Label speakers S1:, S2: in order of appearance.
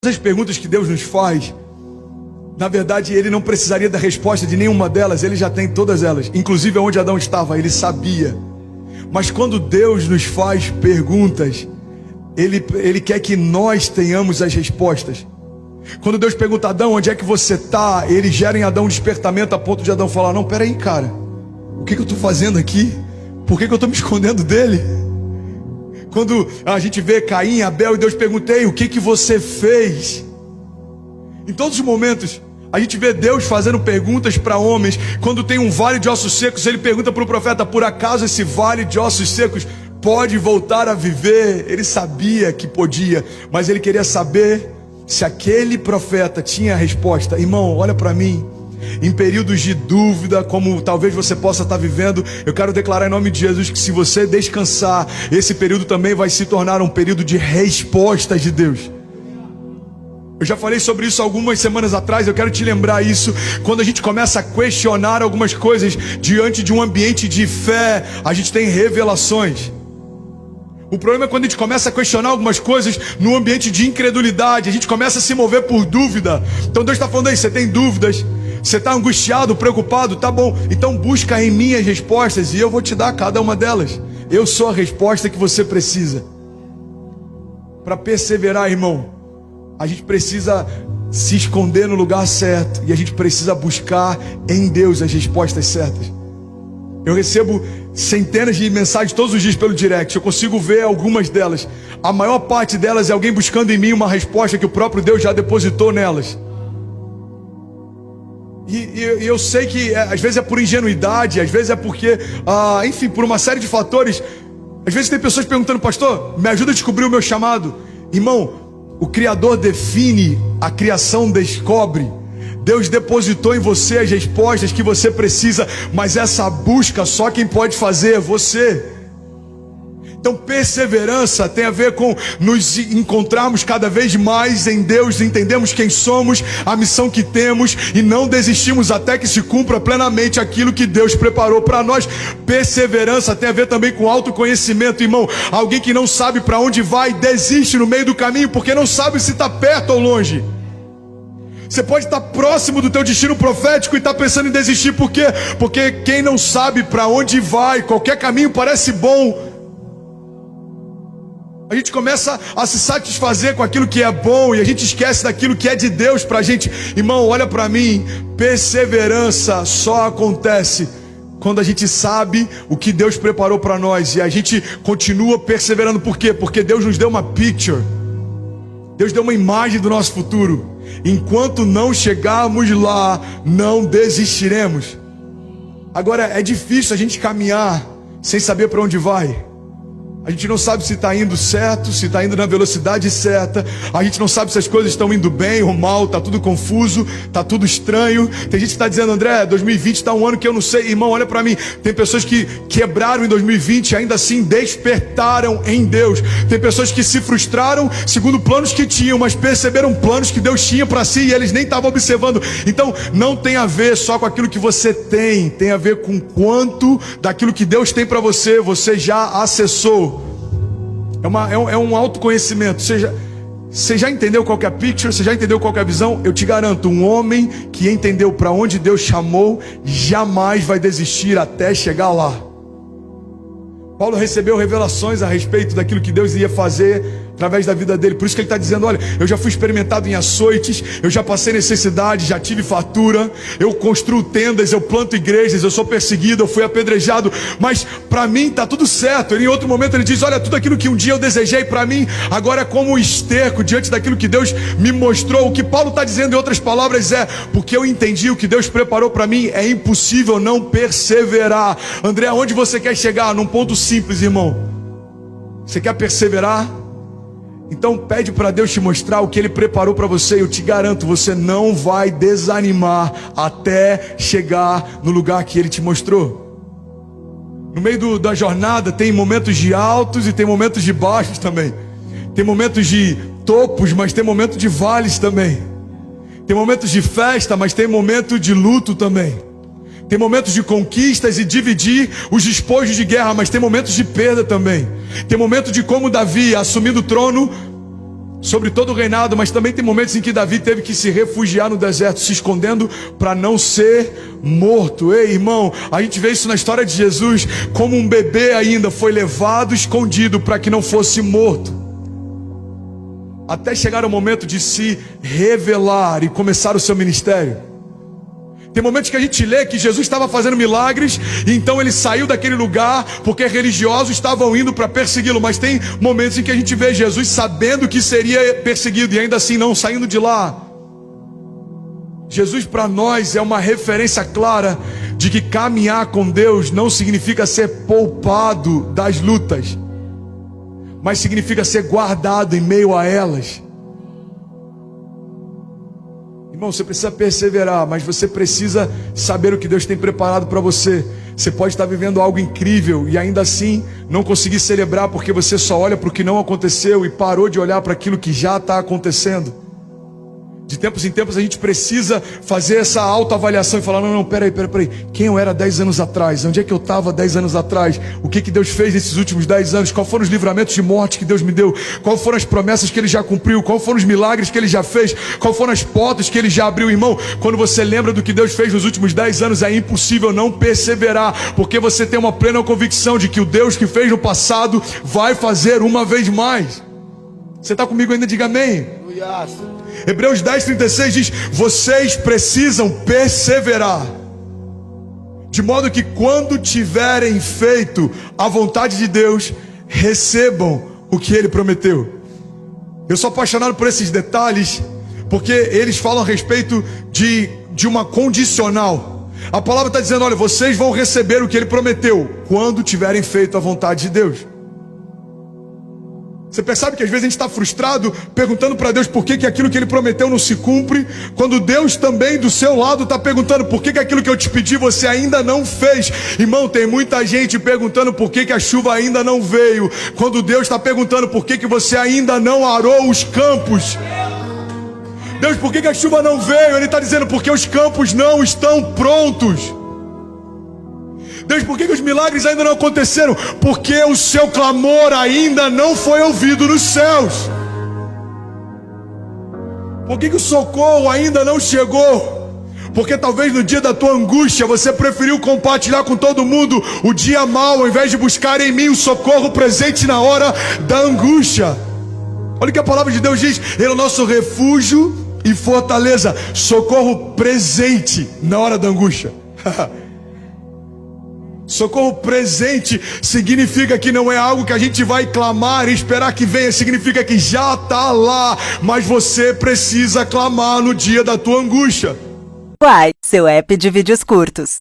S1: As perguntas que Deus nos faz, na verdade, Ele não precisaria da resposta de nenhuma delas. Ele já tem todas elas, inclusive onde Adão estava, Ele sabia. Mas quando Deus nos faz perguntas, Ele quer que nós tenhamos as respostas. Quando Deus pergunta a Adão, onde é que você está? Ele gera em Adão um despertamento a ponto de Adão falar, não, peraí, cara, o que eu estou fazendo aqui? Por que eu estou me escondendo dele? Quando a gente vê Caim, Abel, e Deus pergunta, o que você fez? Em todos os momentos, a gente vê Deus fazendo perguntas para homens. Quando tem um vale de ossos secos, Ele pergunta para o profeta, por acaso esse vale de ossos secos pode voltar a viver? Ele sabia que podia, mas ele queria saber se aquele profeta tinha a resposta. Irmão, olha para mim. Em períodos de dúvida, como talvez você possa estar vivendo, eu quero declarar em nome de Jesus que se você descansar, esse período também vai se tornar um período de respostas de Deus. Eu já falei sobre isso algumas semanas atrás, eu quero te lembrar isso. Quando a gente começa a questionar algumas coisas diante de um ambiente de fé, a gente tem revelações. O problema é quando a gente começa a questionar algumas coisas no ambiente de incredulidade, a gente começa a se mover por dúvida. Então Deus está falando aí, você tem dúvidas, você está angustiado, preocupado, tá bom, então busca em mim as respostas e eu vou te dar cada uma delas. Eu sou a resposta que você precisa. Para perseverar, irmão, a gente precisa se esconder no lugar certo e a gente precisa buscar em Deus as respostas certas. Eu recebo centenas de mensagens todos os dias pelo direct, eu consigo ver algumas delas. A maior parte delas é alguém buscando em mim uma resposta que o próprio Deus já depositou nelas. E eu sei que às vezes é por ingenuidade, às vezes é porque, enfim, por uma série de fatores. Às vezes tem pessoas perguntando, pastor, me ajuda a descobrir o meu chamado. Irmão, o Criador define, a criação descobre. Deus depositou em você as respostas que você precisa, mas essa busca só quem pode fazer é você. Então perseverança tem a ver com nos encontrarmos cada vez mais em Deus, entendemos quem somos, a missão que temos e não desistimos até que se cumpra plenamente aquilo que Deus preparou para nós. Perseverança tem a ver também com autoconhecimento, irmão. Alguém que não sabe para onde vai, desiste no meio do caminho porque não sabe se está perto ou longe. Você pode estar próximo do teu destino profético e estar pensando em desistir. Por quê? Porque quem não sabe para onde vai, qualquer caminho parece bom. A gente começa a se satisfazer com aquilo que é bom e a gente esquece daquilo que é de Deus pra gente. Irmão, olha pra mim, perseverança só acontece quando a gente sabe o que Deus preparou para nós e a gente continua perseverando. Por quê? Porque Deus nos deu uma picture. Deus deu uma imagem do nosso futuro. Enquanto não chegarmos lá, não desistiremos. Agora, é difícil a gente caminhar sem saber para onde vai. A gente não sabe se está indo certo, se está indo na velocidade certa. A gente não sabe se as coisas estão indo bem ou mal. Está tudo confuso, está tudo estranho. Tem gente que está dizendo, André, 2020 está um ano que eu não sei. Irmão, olha para mim. Tem pessoas que quebraram em 2020 e ainda assim despertaram em Deus. Tem pessoas que se frustraram segundo planos que tinham, mas perceberam planos que Deus tinha para si e eles nem estavam observando. Então não tem a ver só com aquilo que você tem. Tem a ver com quanto daquilo que Deus tem para você, você já acessou. É um autoconhecimento. Você já entendeu qual que é a picture? Você já entendeu qual que é a visão? Eu te garanto, um homem que entendeu para onde Deus chamou jamais vai desistir até chegar lá. Paulo recebeu revelações a respeito daquilo que Deus ia fazer através da vida dele. Por isso que ele está dizendo, olha, eu já fui experimentado em açoites, eu já passei necessidade, já tive fartura, eu construo tendas, eu planto igrejas, eu sou perseguido, eu fui apedrejado, mas para mim está tudo certo. Em outro momento ele diz, olha, tudo aquilo que um dia eu desejei para mim, agora é como um esterco diante daquilo que Deus me mostrou. O que Paulo está dizendo em outras palavras é, porque eu entendi o que Deus preparou para mim, é impossível não perseverar. André, aonde você quer chegar? Num ponto simples, irmão. Você quer perseverar? Então pede para Deus te mostrar o que Ele preparou para você. Eu te garanto, você não vai desanimar até chegar no lugar que Ele te mostrou. No meio da jornada tem momentos de altos e tem momentos de baixos também. Tem momentos de topos, mas tem momentos de vales também. Tem momentos de festa, mas tem momento de luto também. Tem momentos de conquistas e dividir os despojos de guerra, mas tem momentos de perda também. Tem momento de como Davi, assumindo o trono, sobre todo o reinado, mas também tem momentos em que Davi teve que se refugiar no deserto, se escondendo para não ser morto. Ei, irmão, a gente vê isso na história de Jesus, como um bebê ainda foi levado escondido para que não fosse morto, até chegar o momento de se revelar e começar o seu ministério. Tem momentos que a gente lê que Jesus estava fazendo milagres, e então ele saiu daquele lugar porque religiosos estavam indo para persegui-lo. Mas tem momentos em que a gente vê Jesus sabendo que seria perseguido e ainda assim não saindo de lá. Jesus para nós é uma referência clara de que caminhar com Deus não significa ser poupado das lutas, mas significa ser guardado em meio a elas. Irmão, você precisa perseverar, mas você precisa saber o que Deus tem preparado para você. Você pode estar vivendo algo incrível e ainda assim não conseguir celebrar porque você só olha para o que não aconteceu e parou de olhar para aquilo que já está acontecendo. De tempos em tempos a gente precisa fazer essa autoavaliação e falar, não, peraí, quem eu era 10 anos atrás? Onde é que eu estava 10 anos atrás? O que Deus fez nesses últimos 10 anos? Quais foram os livramentos de morte que Deus me deu? Quais foram as promessas que Ele já cumpriu? Quais foram os milagres que Ele já fez? Quais foram as portas que Ele já abriu? Irmão, quando você lembra do que Deus fez nos últimos 10 anos, é impossível não perseverar, porque você tem uma plena convicção de que o Deus que fez no passado vai fazer uma vez mais. Você está comigo ainda? Diga amém. Hebreus 10:36 diz: vocês precisam perseverar, de modo que quando tiverem feito a vontade de Deus, recebam o que Ele prometeu. Eu sou apaixonado por esses detalhes, porque eles falam a respeito de uma condicional. A palavra está dizendo, olha, vocês vão receber o que Ele prometeu, quando tiverem feito a vontade de Deus. Você percebe que às vezes a gente está frustrado, perguntando para Deus por que aquilo que Ele prometeu não se cumpre, quando Deus também do seu lado está perguntando por que aquilo que eu te pedi você ainda não fez. Irmão, tem muita gente perguntando por que a chuva ainda não veio, quando Deus está perguntando por que você ainda não arou os campos. Deus, por que a chuva não veio? Ele está dizendo, porque os campos não estão prontos. Deus, por que os milagres ainda não aconteceram? Porque o seu clamor ainda não foi ouvido nos céus. Por que o socorro ainda não chegou? Porque talvez no dia da tua angústia você preferiu compartilhar com todo mundo o dia mau, ao invés de buscar em mim o socorro presente na hora da angústia. Olha o que a palavra de Deus diz: Ele é o nosso refúgio e fortaleza, socorro presente na hora da angústia. Socorro presente significa que não é algo que a gente vai clamar e esperar que venha, significa que já está lá, mas você precisa clamar no dia da tua angústia.
S2: Uai, seu app de vídeos curtos.